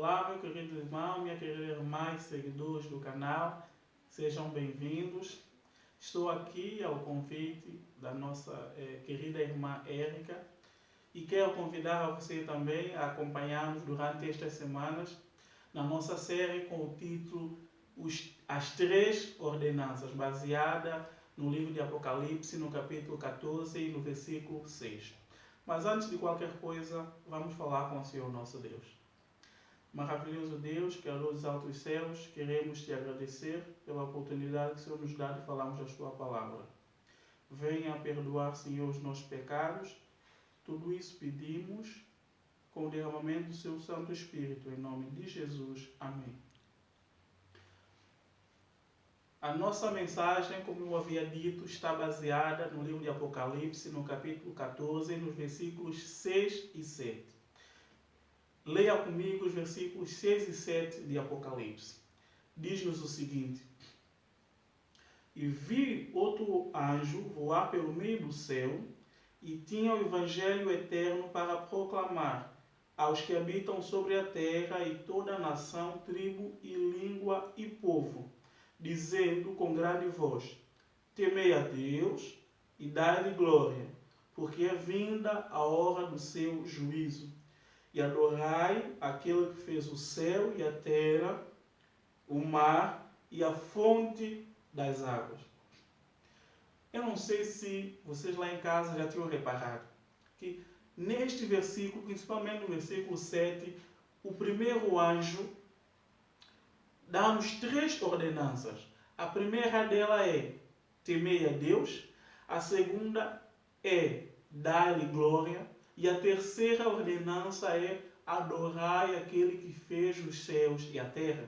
Olá, meu querido irmão, minha querida irmã e seguidores do canal, sejam bem-vindos. Estou aqui ao convite da nossa querida irmã Érica e quero convidar a você também a acompanhar-nos durante estas semanas na nossa série com o título As Três Ordenanças, baseada no livro de Apocalipse, no capítulo 14 e no versículo 6. Mas antes de qualquer coisa, vamos falar com o Senhor nosso Deus. Maravilhoso Deus, Criador dos altos céus, queremos te agradecer pela oportunidade que o Senhor nos dá de falarmos da sua palavra. Venha perdoar, Senhor, os nossos pecados. Tudo isso pedimos com o derramamento do seu Santo Espírito, em nome de Jesus. Amém. A nossa mensagem, como eu havia dito, está baseada no livro de Apocalipse, no capítulo 14, nos versículos 6 e 7. Leia comigo os versículos 6 e 7 de Apocalipse. Diz-nos o seguinte: E vi outro anjo voar pelo meio do céu, e tinha o evangelho eterno para proclamar aos que habitam sobre a terra e toda a nação, tribo e língua e povo, dizendo com grande voz: Temei a Deus e dai-lhe glória, porque é vinda a hora do seu juízo. E adorai aquele que fez o céu e a terra, o mar e a fonte das águas. Eu não sei se vocês lá em casa já tinham reparado que neste versículo, principalmente no versículo 7, o primeiro anjo dá-nos três ordenanças. A primeira dela é temei a Deus, a segunda é dar-lhe glória, e a terceira ordenança é adorai aquele que fez os céus e a terra.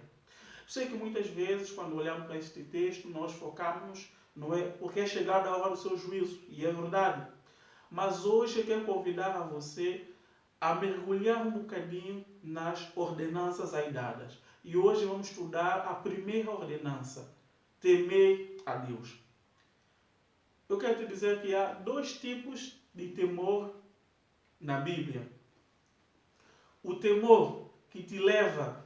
Sei que muitas vezes, quando olhamos para este texto, nós focamos, não é, porque é chegada a hora do seu juízo, e é verdade. Mas hoje eu quero convidar a você a mergulhar um bocadinho nas ordenanças aí dadas. E hoje vamos estudar a primeira ordenança: temei a Deus. Eu quero te dizer que há dois tipos de temor na Bíblia. O temor que te leva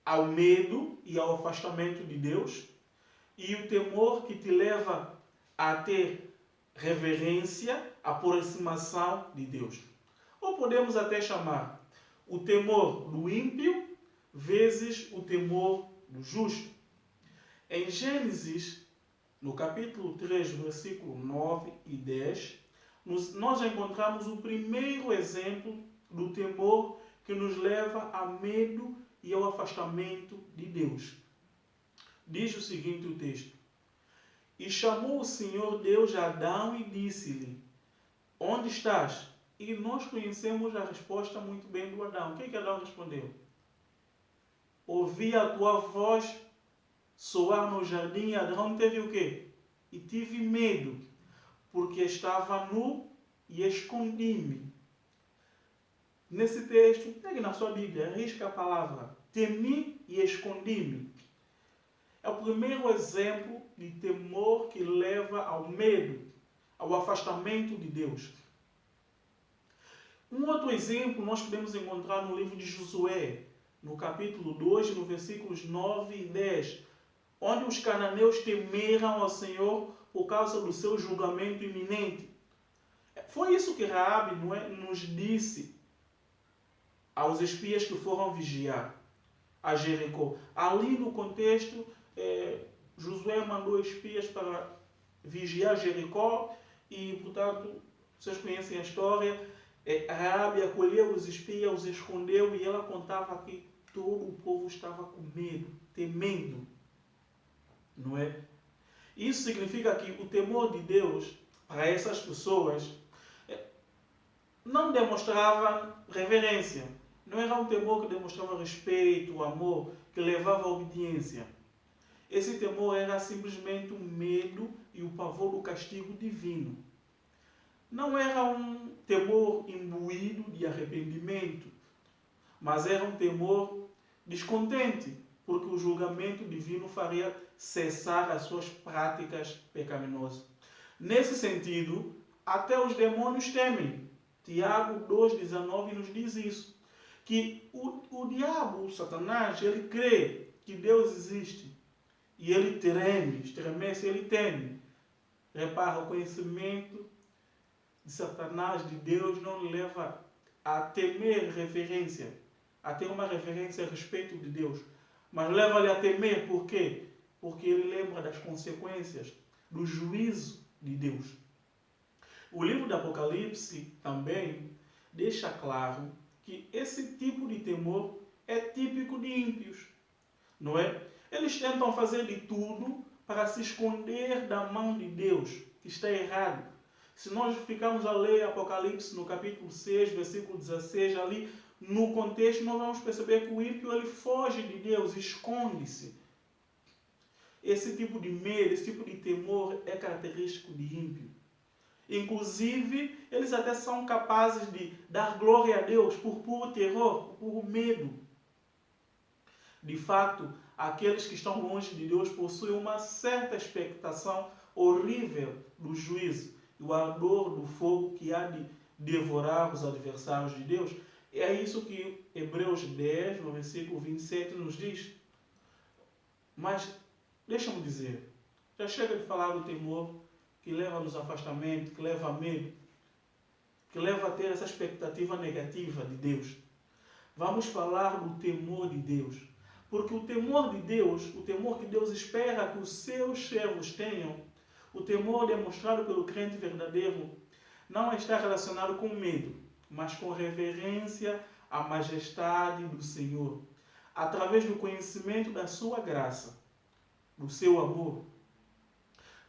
ao medo e ao afastamento de Deus, e o temor que te leva a ter reverência, aproximação de Deus. Ou podemos até chamar o temor do ímpio vezes o temor do justo. Em Gênesis, no capítulo 3, versículo 9 e 10, nós encontramos o primeiro exemplo do temor que nos leva a medo e ao afastamento de Deus. Diz o seguinte o texto: E chamou o Senhor Deus a Adão e disse-lhe: Onde estás? E nós conhecemos a resposta muito bem do Adão. O que Adão respondeu? Ouvi a tua voz soar no jardim, e Adão teve o quê? E tive medo, porque estava nu e escondi-me. Nesse texto, pegue na sua Bíblia, arrisca a palavra temi e escondi-me. É o primeiro exemplo de temor que leva ao medo, ao afastamento de Deus. Um outro exemplo nós podemos encontrar no livro de Josué, no capítulo 2, no versículos 9 e 10, onde os cananeus temeram ao Senhor por causa do seu julgamento iminente. Foi isso que Raabe nos disse aos espias que foram vigiar a Jericó. Ali no contexto, Josué mandou espias para vigiar Jericó e, portanto, vocês conhecem a história. Raabe acolheu os espias, os escondeu, e ela contava que todo o povo estava com medo, temendo. Não é? Isso significa que o temor de Deus para essas pessoas não demonstrava reverência. Não era um temor que demonstrava respeito, amor, que levava à obediência. Esse temor era simplesmente o medo e o pavor do castigo divino. Não era um temor imbuído de arrependimento, mas era um temor descontente, porque o julgamento divino faria cessar as suas práticas pecaminosas. Nesse sentido, até os demônios temem. Tiago 2,19 nos diz isso. que o diabo, o Satanás, ele crê que Deus existe. E ele treme, estremece, ele teme. Repara, o conhecimento de Satanás, de Deus, não lhe leva a temer referência, a ter uma referência a respeito de Deus. Mas leva-lhe a temer, por quê? Porque ele lembra das consequências, do juízo de Deus. O livro do Apocalipse também deixa claro que esse tipo de temor é típico de ímpios, não é? Eles tentam fazer de tudo para se esconder da mão de Deus, que está errado. Se nós ficarmos a ler Apocalipse no capítulo 6, versículo 16, ali no contexto, nós vamos perceber que o ímpio ele foge de Deus, esconde-se. Esse tipo de medo, esse tipo de temor é característico de ímpio. Inclusive, eles até são capazes de dar glória a Deus por puro terror, por puro medo. De fato, aqueles que estão longe de Deus possuem uma certa expectação horrível do juízo, do ardor do fogo que há de devorar os adversários de Deus. E é isso que Hebreus 10, no versículo 27, nos diz. Mas, deixa-me dizer, já chega de falar do temor que leva-nos a afastamento, que leva a medo, que leva a ter essa expectativa negativa de Deus. Vamos falar do temor de Deus. Porque o temor de Deus, o temor que Deus espera que os seus servos tenham, o temor demonstrado pelo crente verdadeiro, não está relacionado com medo, mas com reverência à majestade do Senhor, através do conhecimento da sua graça, do seu amor.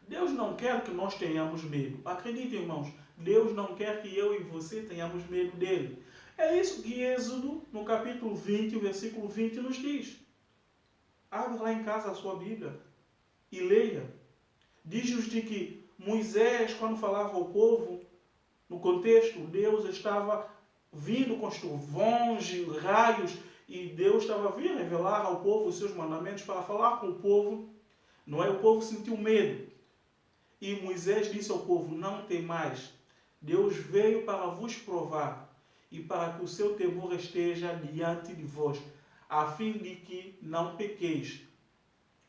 Deus não quer que nós tenhamos medo. Acreditem, irmãos, Deus não quer que eu e você tenhamos medo dele. É isso que Êxodo, no capítulo 20, versículo 20, nos diz. Abre lá em casa a sua Bíblia e leia. Diz-nos de que Moisés, quando falava ao povo, no contexto, Deus estava vindo com trovões, raios, e Deus estava vindo revelar ao povo os seus mandamentos para falar com o povo. Não é? O povo sentiu medo. E Moisés disse ao povo, não temais, Deus veio para vos provar e para que o seu temor esteja diante de vós, a fim de que não pequeis.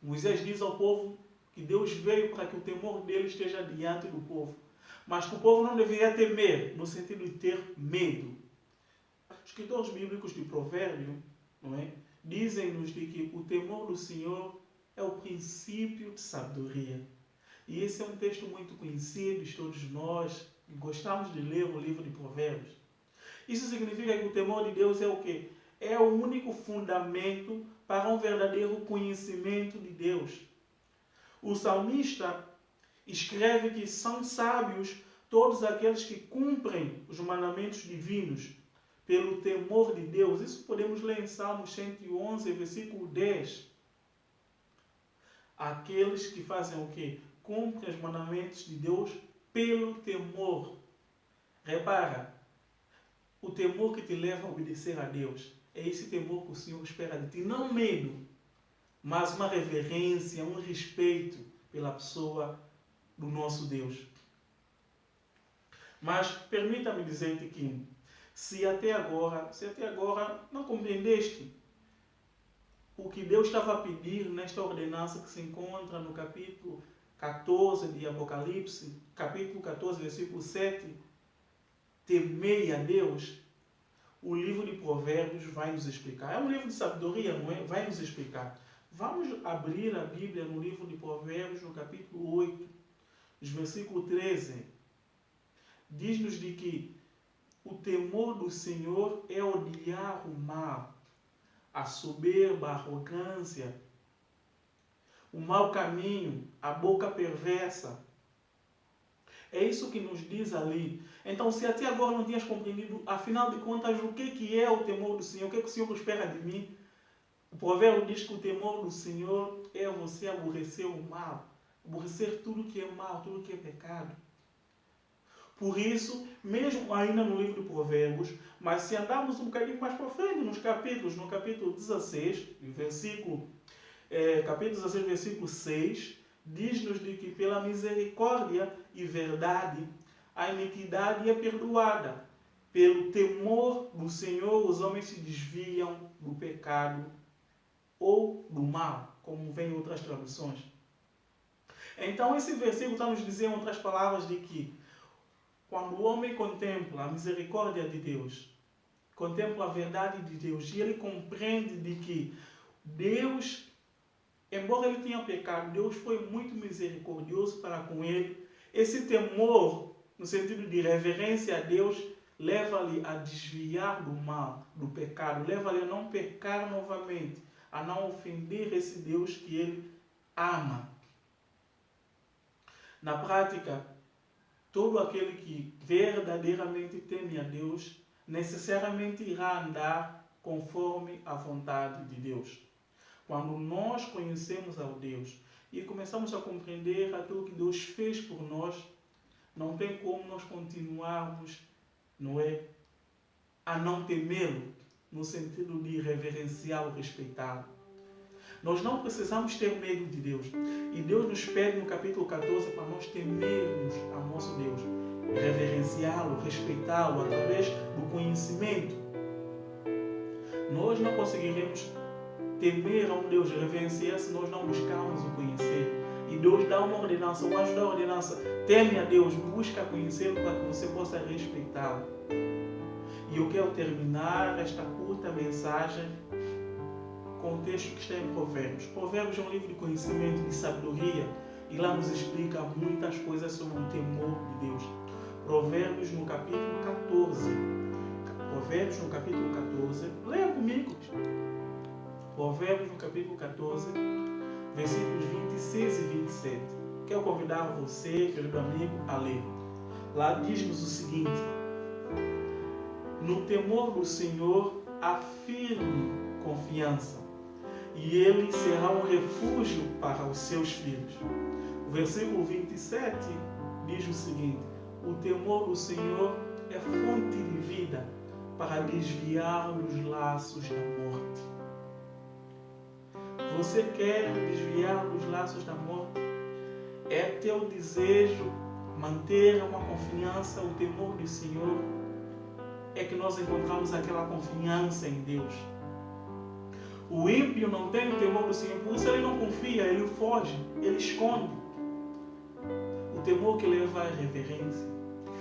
Moisés diz ao povo que Deus veio para que o temor dele esteja diante do povo, mas que o povo não deveria temer, no sentido de ter medo. Os escritores bíblicos de Provérbio, não é? Dizem-nos de que o temor do Senhor é o princípio de sabedoria. E esse é um texto muito conhecido de todos nós, que gostamos de ler o livro de Provérbios. Isso significa que o temor de Deus é o quê? É o único fundamento para um verdadeiro conhecimento de Deus. O salmista escreve que são sábios todos aqueles que cumprem os mandamentos divinos pelo temor de Deus. Isso podemos ler em Salmos 111, versículo 10. Aqueles que fazem o quê? Cumprem os mandamentos de Deus pelo temor. Repara, o temor que te leva a obedecer a Deus é esse temor que o Senhor espera de ti. Não medo, mas uma reverência, um respeito pela pessoa do nosso Deus. Mas permita-me dizer-te que se até agora não compreendeste o que Deus estava a pedir nesta ordenança que se encontra no capítulo 14 de Apocalipse, capítulo 14, versículo 7, temei a Deus, o livro de Provérbios vai nos explicar. É um livro de sabedoria, não é? Vai nos explicar. Vamos abrir a Bíblia no livro de Provérbios, no capítulo 8, no versículo 13. Diz-nos de que o temor do Senhor é odiar o mal, a soberba, a arrogância, o mau caminho, a boca perversa. É isso que nos diz ali. Então, se até agora não tinhas compreendido, afinal de contas, o que é o temor do Senhor? O que o Senhor espera de mim? O provérbio diz que o temor do Senhor é você aborrecer o mal, aborrecer tudo que é mal, tudo que é pecado. Por isso, mesmo ainda no livro de Provérbios, mas se andarmos um bocadinho mais para frente nos capítulos, no capítulo 16, capítulo 16, versículo 6, diz-nos de que pela misericórdia e verdade a iniquidade é perdoada pelo temor do Senhor, os homens se desviam do pecado ou do mal, como vem em outras traduções. Então esse versículo está nos dizendo, em outras palavras, de que quando o homem contempla a misericórdia de Deus, contempla a verdade de Deus, e ele compreende de que Deus, embora ele tenha pecado, Deus foi muito misericordioso para com ele. Esse temor, no sentido de reverência a Deus, leva-lhe a desviar do mal, do pecado, leva-lhe a não pecar novamente, a não ofender esse Deus que ele ama. Na prática, todo aquele que verdadeiramente teme a Deus, necessariamente irá andar conforme a vontade de Deus. Quando nós conhecemos ao Deus e começamos a compreender aquilo que Deus fez por nós, não tem como nós continuarmos, a não temê-lo, no sentido de reverenciá-lo, respeitá-lo. Nós não precisamos ter medo de Deus. E Deus nos pede no capítulo 14 para nós temermos ao nosso Deus, reverenciá-lo, respeitá-lo através do conhecimento. Nós não conseguiremos temer a um Deus, reverenciar, se nós não buscarmos o conhecer. E Deus dá uma ordenança, o anjo dá a ordenança: teme a Deus, busca conhecê-lo para que você possa respeitá-lo. E eu quero terminar esta curta mensagem com o texto que está em Provérbios. Provérbios é um livro de conhecimento, de sabedoria, e lá nos explica muitas coisas sobre o temor de Deus. Provérbios no capítulo 14. Provérbios no capítulo 14. Leia comigo. Provérbios no capítulo 14, versículos 26 e 27. Quero convidar você, querido amigo, a ler. Lá diz-nos o seguinte: no temor do Senhor há firme confiança, e ele será um refúgio para os seus filhos. O versículo 27 diz o seguinte: o temor do Senhor é fonte de vida para desviar dos laços da morte. Você quer desviar dos laços da morte? É teu desejo manter uma confiança, o temor do Senhor? É que nós encontramos aquela confiança em Deus. O ímpio não tem o temor do Senhor, por isso ele não confia, ele foge, ele esconde. O temor que leva à reverência.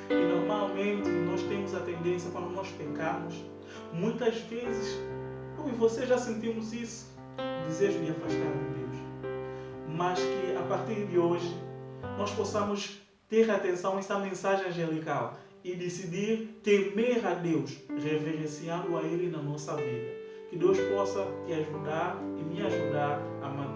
E normalmente nós temos a tendência, quando nós pecamos, muitas vezes, eu e você já sentimos isso, desejo de afastar de Deus. Mas que a partir de hoje nós possamos ter atenção a essa mensagem angelical e decidir temer a Deus, reverenciando a Ele na nossa vida. Que Deus possa te ajudar e me ajudar a manter